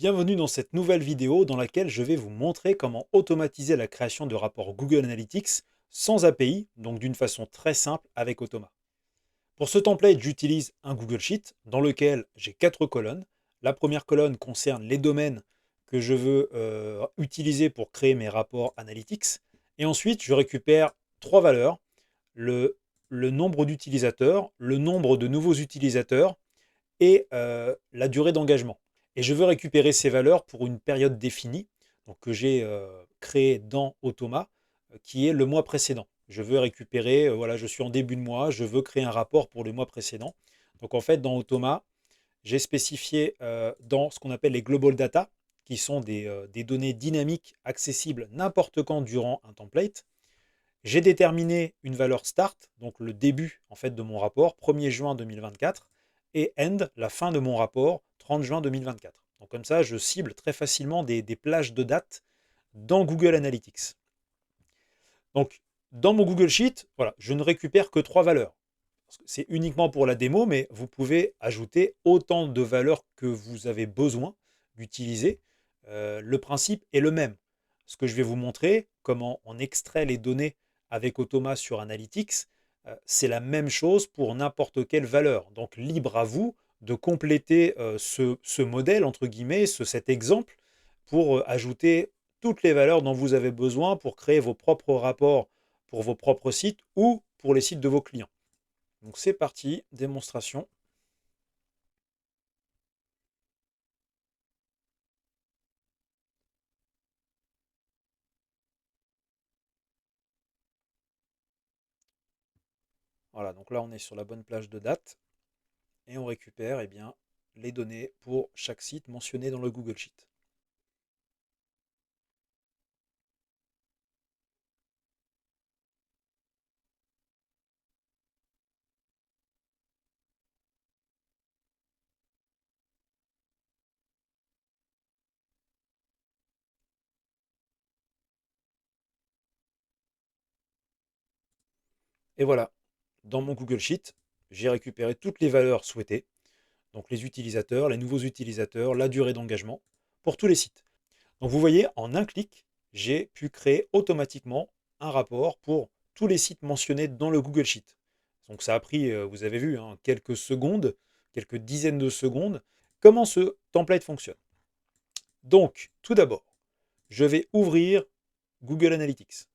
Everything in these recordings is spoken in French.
Bienvenue dans cette nouvelle vidéo dans laquelle je vais vous montrer comment automatiser la création de rapports Google Analytics sans API, donc d'une façon très simple avec Automa. Pour ce template, j'utilise un Google Sheet dans lequel j'ai 4 colonnes. La première colonne concerne les domaines que je veux utiliser pour créer mes rapports Analytics. Et ensuite, je récupère 3 valeurs, le, le nombre d'utilisateurs, le nombre de nouveaux utilisateurs et la durée d'engagement. Et je veux récupérer ces valeurs pour une période définie, donc que j'ai créée dans Automa, qui est le mois précédent. Je veux récupérer, voilà, je suis en début de mois, je veux créer un rapport pour le mois précédent. Donc en fait, dans Automa, j'ai spécifié dans ce qu'on appelle les global data, qui sont des données dynamiques accessibles n'importe quand durant un template. J'ai déterminé une valeur start, donc le début en fait de mon rapport, 1er juin 2024, et end, la fin de mon rapport, 30 juin 2024. Donc comme ça, je cible très facilement des plages de date dans Google Analytics. Donc dans mon Google Sheet, voilà, je ne récupère que 3 valeurs. C'est uniquement pour la démo, mais vous pouvez ajouter autant de valeurs que vous avez besoin d'utiliser. Le principe est le même. Ce que je vais vous montrer, comment on extrait les données avec Automa sur Analytics, c'est la même chose pour n'importe quelle valeur. Donc libre à vous de compléter ce modèle, entre guillemets, cet exemple, pour ajouter toutes les valeurs dont vous avez besoin pour créer vos propres rapports pour vos propres sites ou pour les sites de vos clients. Donc c'est parti, démonstration. Voilà, donc là on est sur la bonne plage de date et on récupère bien, les données pour chaque site mentionné dans le Google Sheet. Et voilà, dans mon Google Sheet, j'ai récupéré toutes les valeurs souhaitées, donc les utilisateurs, les nouveaux utilisateurs, la durée d'engagement, pour tous les sites. Donc vous voyez, en un clic, j'ai pu créer automatiquement un rapport pour tous les sites mentionnés dans le Google Sheet. Donc ça a pris, vous avez vu, hein, quelques secondes, quelques dizaines de secondes. Comment ce template fonctionne? Donc, tout d'abord, je vais ouvrir Google Analytics.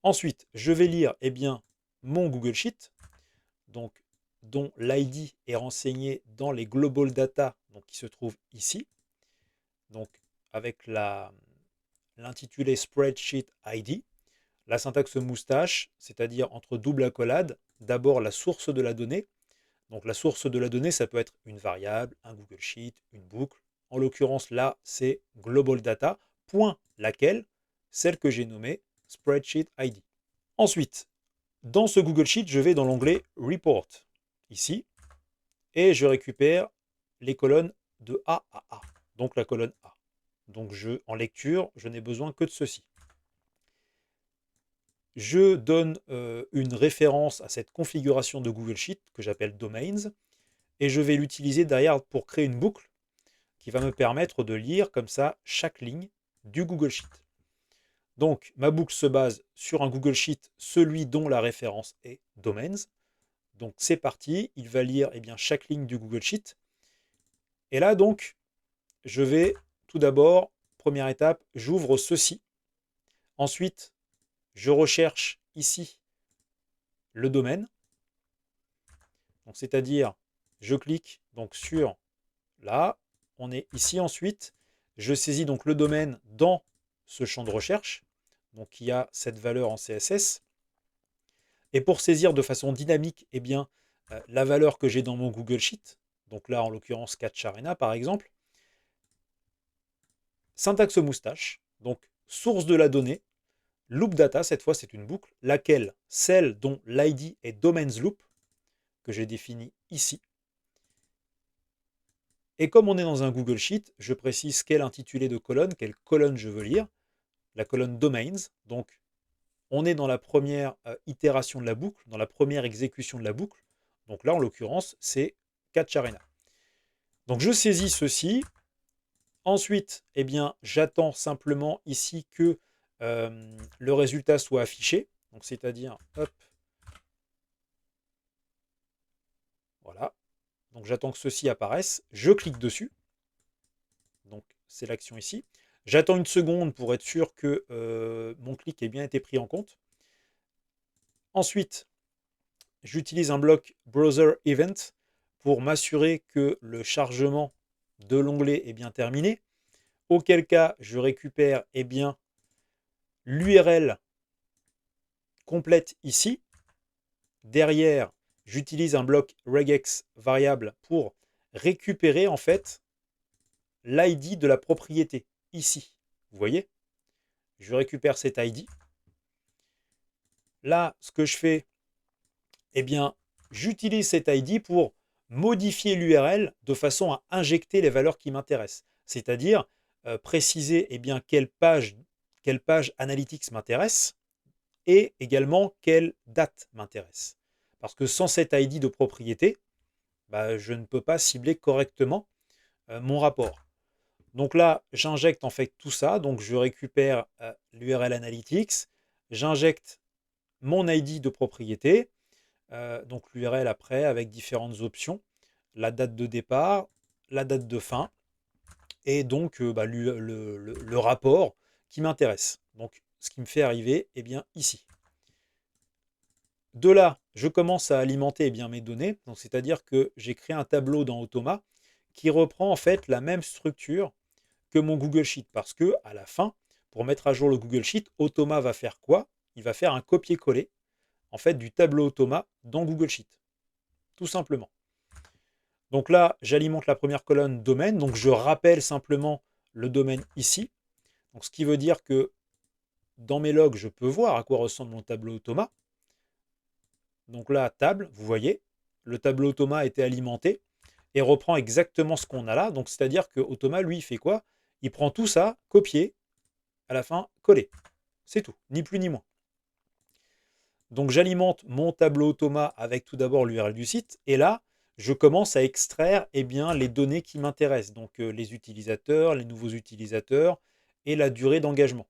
Ensuite, je vais lire mon Google Sheet, donc, dont l'ID est renseigné dans les Global Data, donc, qui se trouve ici. Donc, avec l'intitulé Spreadsheet ID. La syntaxe moustache, c'est-à-dire entre double accolade, d'abord la source de la donnée. Donc la source de la donnée, ça peut être une variable, un Google Sheet, une boucle. En l'occurrence, là, c'est Global Data, point laquelle, celle que j'ai nommée Spreadsheet ID. Ensuite, dans ce Google Sheet, je vais dans l'onglet Report, ici, et je récupère les colonnes de A à A, donc la colonne A. Donc en lecture, je n'ai besoin que de ceci. Je donne une référence à cette configuration de Google Sheet que j'appelle Domains, et je vais l'utiliser derrière pour créer une boucle qui va me permettre de lire comme ça chaque ligne du Google Sheet. Donc ma boucle se base sur un Google Sheet, celui dont la référence est Domains. Donc c'est parti, il va lire chaque ligne du Google Sheet. Et là donc, je vais tout d'abord, première étape, j'ouvre ceci. Ensuite, je recherche ici le domaine. Donc c'est-à-dire, je clique donc sur là, on est ici ensuite. Je saisis donc le domaine dans ce champ de recherche, donc qui a cette valeur en CSS. Et pour saisir de façon dynamique la valeur que j'ai dans mon Google Sheet, donc là en l'occurrence Catch Arena par exemple, syntaxe moustache, donc source de la donnée, loop data, cette fois c'est une boucle, laquelle, celle dont l'ID est domains loop, que j'ai défini ici. Et comme on est dans un Google Sheet, je précise quel intitulé de colonne, quelle colonne je veux lire, la colonne domains. Donc on est dans la première itération de la boucle, dans la première exécution de la boucle. Donc là en l'occurrence c'est Catch Arena. Donc je saisis ceci, Ensuite, eh bien, j'attends simplement ici que le résultat soit affiché. Donc, c'est-à-dire, hop, voilà. Donc, j'attends que ceci apparaisse. Je clique dessus. Donc, c'est l'action ici. J'attends une seconde pour être sûr que mon clic ait bien été pris en compte. Ensuite, j'utilise un bloc Browser Event pour m'assurer que le chargement de l'onglet est bien terminé. Auquel cas, je récupère bien l'URL complète ici. Derrière, j'utilise un bloc regex variable pour récupérer en fait l'ID de la propriété ici. Vous voyez? Je récupère cet ID. Là, ce que je fais, eh bien, j'utilise cet ID pour modifier l'URL de façon à injecter les valeurs qui m'intéressent. C'est-à-dire préciser bien, quelle page Analytics m'intéresse et également quelle date m'intéresse. Parce que sans cet ID de propriété, bah, je ne peux pas cibler correctement mon rapport. Donc là, j'injecte en fait tout ça. Donc je récupère l'URL Analytics, j'injecte mon ID de propriété, donc l'URL après avec différentes options, la date de départ, la date de fin, et donc le rapport qui m'intéresse. Donc ce qui me fait arriver bien, ici. De là, je commence à alimenter mes données. Donc c'est-à-dire que j'ai créé un tableau dans Automa qui reprend en fait la même structure que mon Google Sheet. Parce que à la fin, pour mettre à jour le Google Sheet, Automa va faire quoi? Il va faire un copier-coller en fait du tableau Automa dans Google Sheet. Tout simplement. Donc là, j'alimente la première colonne domaine. Donc je rappelle simplement le domaine ici. Donc ce qui veut dire que dans mes logs, je peux voir à quoi ressemble mon tableau Automa. Donc là, table, vous voyez, le tableau Automa a été alimenté et reprend exactement ce qu'on a là. Donc c'est-à-dire que Automa, lui, il fait quoi? Il prend tout ça, copier, à la fin, coller. C'est tout, ni plus ni moins. Donc j'alimente mon tableau Automa avec tout d'abord l'URL du site. Et là, je commence à extraire les données qui m'intéressent. Donc les utilisateurs, les nouveaux utilisateurs et la durée d'engagement.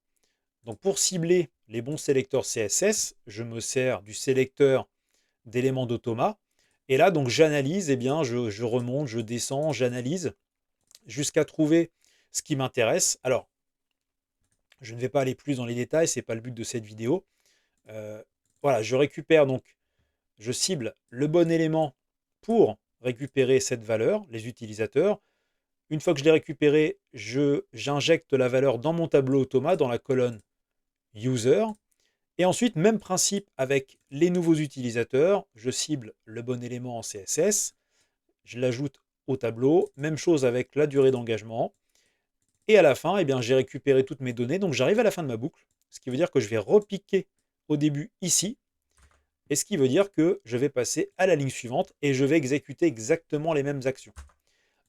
Donc pour cibler les bons sélecteurs CSS, je me sers du sélecteur d'éléments d'Automa. Et là, donc j'analyse, je remonte, je descends, j'analyse jusqu'à trouver ce qui m'intéresse. Alors, je ne vais pas aller plus dans les détails, ce n'est pas le but de cette vidéo. Voilà, je récupère donc, je cible le bon élément pour récupérer cette valeur, les utilisateurs. Une fois que je l'ai récupéré, j'injecte la valeur dans mon tableau Automa, dans la colonne User. Et ensuite, même principe avec les nouveaux utilisateurs, je cible le bon élément en CSS, je l'ajoute au tableau, même chose avec la durée d'engagement. Et à la fin, j'ai récupéré toutes mes données, donc j'arrive à la fin de ma boucle, ce qui veut dire que je vais repiquer au début ici, et ce qui veut dire que je vais passer à la ligne suivante et je vais exécuter exactement les mêmes actions.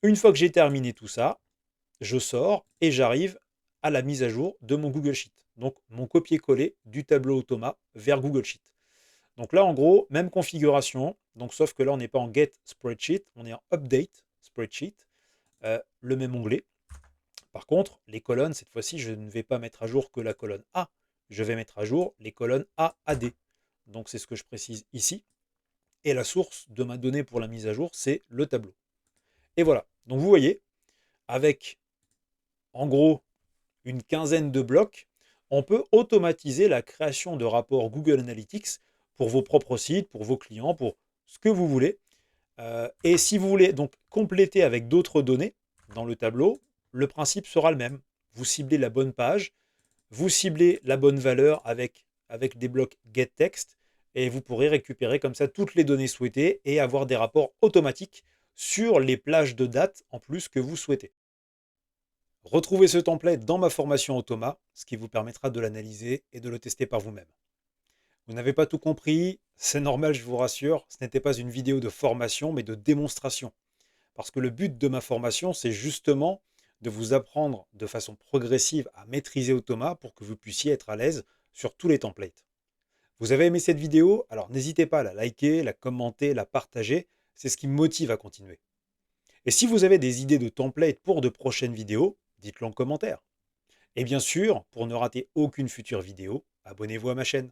Une fois que j'ai terminé tout ça, je sors et j'arrive à la mise à jour de mon Google Sheet. Donc mon copier-coller du tableau Automa vers Google Sheet. Donc là, en gros, même configuration, donc sauf que là, on n'est pas en Get Spreadsheet, on est en Update Spreadsheet, le même onglet. Par contre, les colonnes, cette fois-ci, je ne vais pas mettre à jour que la colonne A, je vais mettre à jour les colonnes A à D. Donc c'est ce que je précise ici. Et la source de ma donnée pour la mise à jour, c'est le tableau. Et voilà. Donc vous voyez, avec en gros une quinzaine de blocs, on peut automatiser la création de rapports Google Analytics pour vos propres sites, pour vos clients, pour ce que vous voulez. Et si vous voulez donc compléter avec d'autres données dans le tableau, le principe sera le même. Vous ciblez la bonne page, vous ciblez la bonne valeur avec des blocs getText et vous pourrez récupérer comme ça toutes les données souhaitées et avoir des rapports automatiques sur les plages de date en plus que vous souhaitez. Retrouvez ce template dans ma formation Automa, ce qui vous permettra de l'analyser et de le tester par vous-même. Vous n'avez pas tout compris, c'est normal, je vous rassure, ce n'était pas une vidéo de formation mais de démonstration. Parce que le but de ma formation, c'est justement de vous apprendre de façon progressive à maîtriser Automa pour que vous puissiez être à l'aise sur tous les templates. Vous avez aimé cette vidéo? Alors n'hésitez pas à la liker, la commenter, la partager, c'est ce qui me motive à continuer. Et si vous avez des idées de templates pour de prochaines vidéos, Dites-le en commentaire. Et bien sûr, pour ne rater aucune future vidéo, abonnez-vous à ma chaîne.